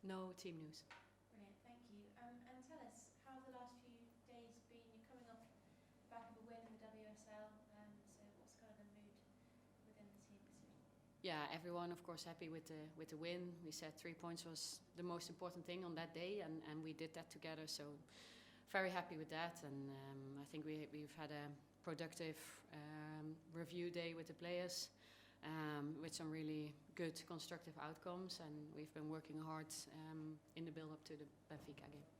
No team news. Brilliant, thank you. And tell us, how have the last few days been? You're coming off the back of a win in the WSL, so what's kind of the mood within the team this week? Yeah, everyone of course happy with the win. We said 3 points was the most important thing on that day, and we did that together. So very happy with that, and I think we've had a productive review day with the players. With some really good constructive outcomes, and we've been working hard in the build-up to the Benfica game.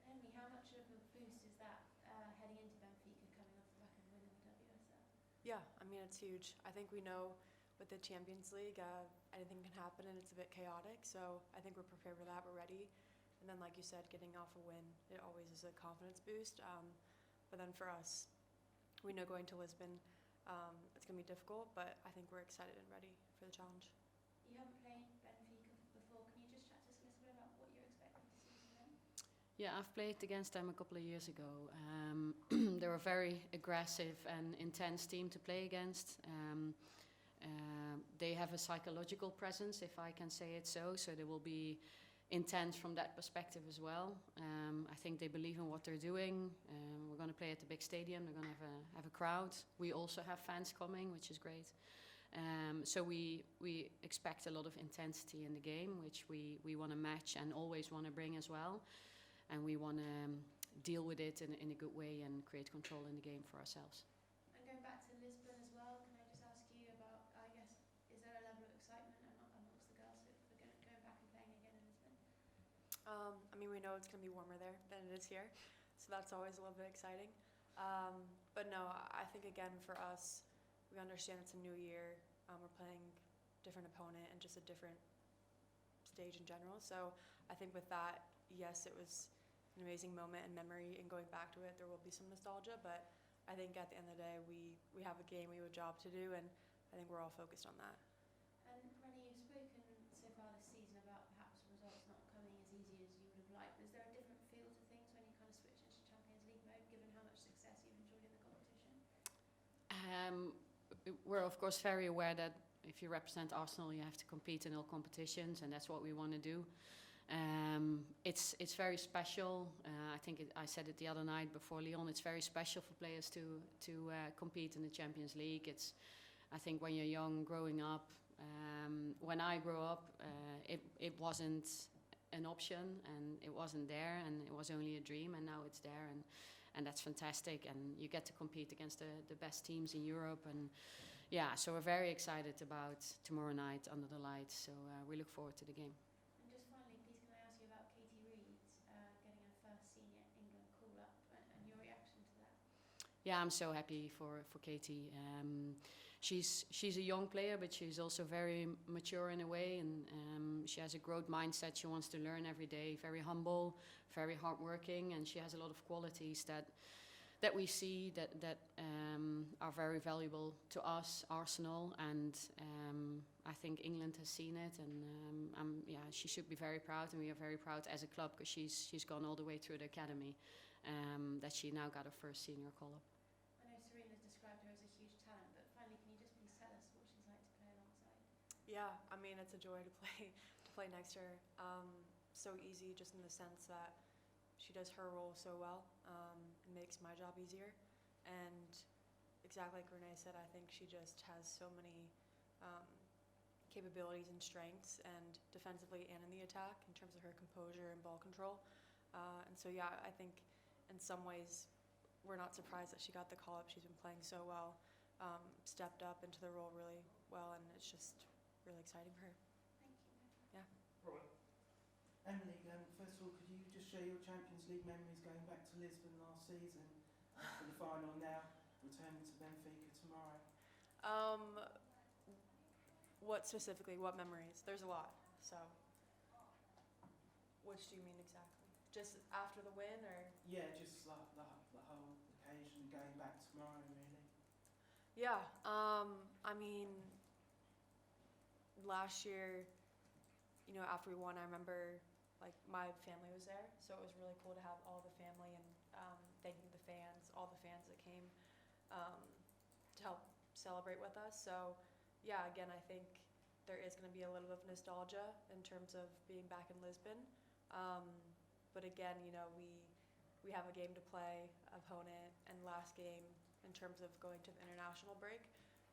Emily, how much of a boost is that heading into Benfica coming off the back of a win in the WSL? Yeah, I mean, it's huge. I think we know with the Champions League, anything can happen and it's a bit chaotic, so I think we're prepared for that, we're ready. And then, like you said, getting off a win, it always is a confidence boost. But then for us, we know going to Lisbon, it's going to be difficult, but I think we're excited and ready for the challenge. You haven't played Benfica before. Can you just chat to us a little bit about what you're expecting to see from them? Yeah, I've played against them a couple of years ago. They're a very aggressive and intense team to play against. They have a psychological presence, if I can say it so they will be intense from that perspective as well. I think they believe in what they're doing. We're going to play at the big stadium. They're going to have a crowd. We also have fans coming, which is great. So we expect a lot of intensity in the game, which we want to match and always want to bring as well. And we want to deal with it in a good way and create control in the game for ourselves. And going back to Lisbon as well, can I just ask you about, I guess, is there a level of excitement amongst the girls for going back and playing again in Lisbon? I mean, we know it's going to be warmer there than it is here, so that's always a little bit exciting. But no, I think again for us, we understand it's a new year. We're playing different opponent and just a different stage in general. So I think with that, yes, it was an amazing moment and memory, and going back to it, there will be some nostalgia. But I think at the end of the day, we have a game, we have a job to do, and I think we're all focused on that. And Renee, you've spoken so far this season about perhaps results not coming as easy as you would have liked. Is there a different feel to things when you kind of switch into Champions League mode, given how much success you've enjoyed in the competition? We're of course very aware that if you represent Arsenal, you have to compete in all competitions, and that's what we want to do. It's very special. I think I said it the other night before Lyon. It's very special for players to compete in the Champions League. I think when you're young, growing up. When I grew up, it wasn't an option, and it wasn't there, and it was only a dream, and now it's there, and that's fantastic. And you get to compete against the best teams in Europe, and yeah, so we're very excited about tomorrow night under the lights. So we look forward to the game. And just finally, please, can I ask you about Katie Reed getting her first senior England call-up and your reaction to that? Yeah, I'm so happy for Katie. She's a young player, but she's also very mature in a way, and she has a growth mindset. She wants to learn every day. Very humble, very hardworking, and she has a lot of qualities that we see that are very valuable to us, Arsenal, and I think England has seen it, and she should be very proud, and we are very proud as a club because she's gone all the way through the academy, that she now got her first senior call-up. I know Serena's described her as a huge talent, but finally, can you just please tell us what she's like to play alongside? Yeah, I mean, it's a joy to play next to her. So easy, just in the sense that she does her role so well. It makes my job easier, and exactly like Renee said, I think she just has so many capabilities and strengths, and defensively and in the attack, in terms of her composure and ball control. And so yeah, I think in some ways we're not surprised that she got the call up. She's been playing so well, stepped up into the role really well, and it's just really exciting for her. Thank you. Yeah. Right. Emily, first of all, could you just share your Champions League memories going back to Lisbon last season for the final now, returning to Benfica tomorrow? What specifically? What memories? There's a lot. So, which do you mean exactly? Just after the win, or? Yeah, just like the whole occasion going back tomorrow, really. Yeah. I mean, last year, after we won, I remember like my family was there, so it was really cool to have all the family, and thanking the fans, all the fans that came to help celebrate with us. So yeah, again, I think there is going to be a little bit of nostalgia in terms of being back in Lisbon. But again, you know, we have a game to play, opponent, and last game in terms of going to the international break.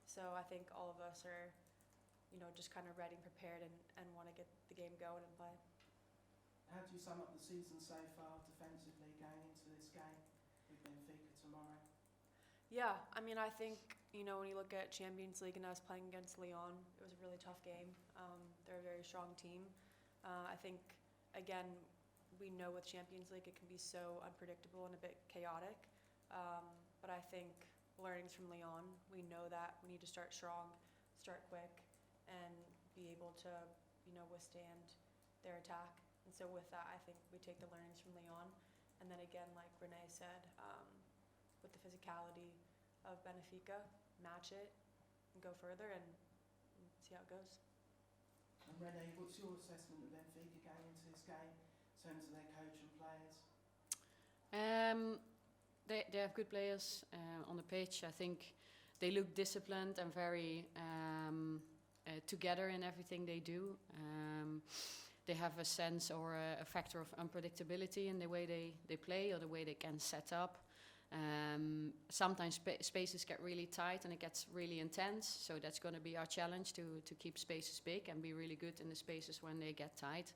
So I think all of us are, you know, just kind of ready and prepared and want to get the game going and play. How do you sum up the season so far defensively going into this game with Benfica tomorrow? Yeah, I mean, I think, you know, when you look at Champions League and us playing against Lyon, it was a really tough game. They're a very strong team. I think, again, we know with Champions League it can be so unpredictable and a bit chaotic. But I think learnings from Lyon, we know that we need to start strong, start quick, and be able to, you know, withstand their attack. And so with that, I think we take the learnings from Lyon. And then again, like Renee said, with the physicality of Benfica, match it and go further and see how it goes. And Renee, what's your assessment of Benfica going into this game in terms of their coach and players? They have good players on the pitch. I think they look disciplined and very together in everything they do. They have a sense or a factor of unpredictability in the way they play or the way they can set up. Sometimes spaces get really tight and it gets really intense, so that's going to be our challenge to keep spaces big and be really good in the spaces when they get tight.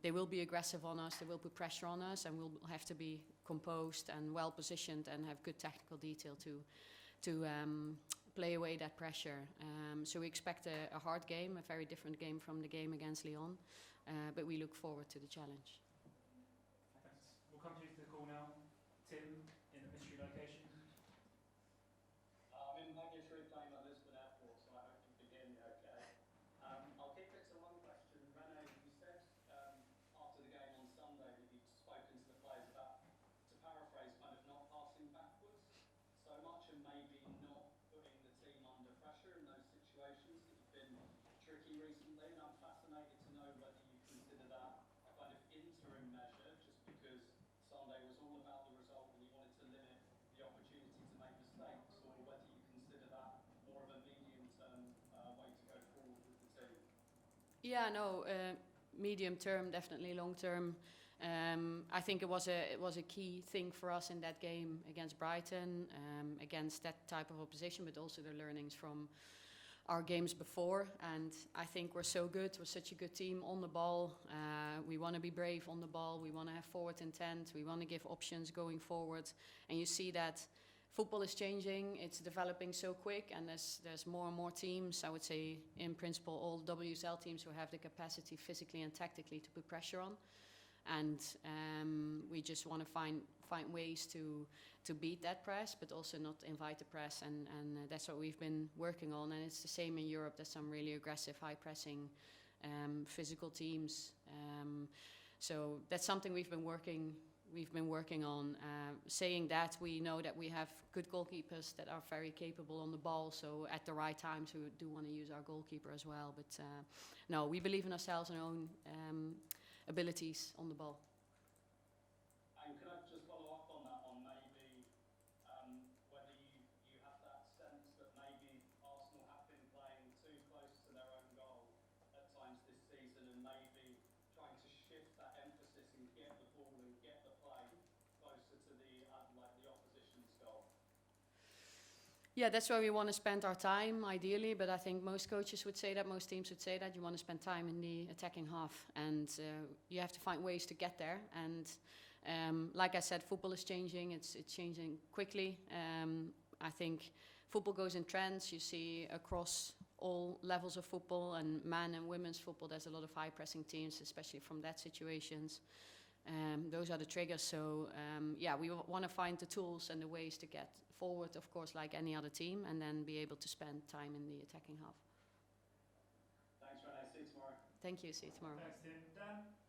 They will be aggressive on us, they will put pressure on us, and we'll have to be composed and well positioned and have good technical detail to play away that pressure. So we expect a hard game, a very different game from the game against Lyon, but we look forward to the challenge. Thanks. We'll come to you to the call now. Tim, in the mystery location. I'm in Magnitude playing at Lisbon Airport, so I hope you can hear me okay. I'll keep it to one question. Renee, you said after the game on Sunday that you'd spoken to the players about, to paraphrase, kind of not passing backwards so much and maybe not putting the team under pressure in those situations that have been tricky recently. And I'm fascinated to know whether you consider that a kind of interim measure, just because Sunday was all about the result and you wanted to limit the opportunity to make mistakes, or whether you consider that more of a medium-term way to go forward with the team. Yeah, no, medium term, definitely long term. I think it was a key thing for us in that game against Brighton, against that type of opposition, but also the learnings from our games before. And I think we're so good. We're such a good team on the ball. We want to be brave on the ball. We want to have forward intent. We want to give options going forward. And you see that football is changing. It's developing so quick, and there's more and more teams. I would say, in principle, all WSL teams who have the capacity physically and tactically to put pressure on. And we just want to find ways to beat that press, but also not invite the press. And that's what we've been working on. And it's the same in Europe. There's some really aggressive, high-pressing, physical teams. So that's something we've been working on. Saying that, we know that we have good goalkeepers that are very capable on the ball. So at the right times, we do want to use our goalkeeper as well. But no, we believe in ourselves and our own abilities on the ball. And could I just follow up on that, on maybe whether you have that sense that maybe Arsenal have been playing too close to their own goal at times this season, and maybe trying to shift that emphasis and get the ball and get the play closer to the opposition's goal? Yeah, that's where we want to spend our time, ideally. But I think most coaches would say that, most teams would say that. You want to spend time in the attacking half. And you have to find ways to get there. And like I said, football is changing. It's changing quickly. I think football goes in trends. You see across all levels of football, and man and women's football, there's a lot of high-pressing teams, especially from that situations. Those are the triggers. So, yeah, we want to find the tools and the ways to get forward, of course, like any other team, and then be able to spend time in the attacking half. Thanks, Renee. See you tomorrow. Thank you. See you tomorrow. Thanks, Tim. Dan?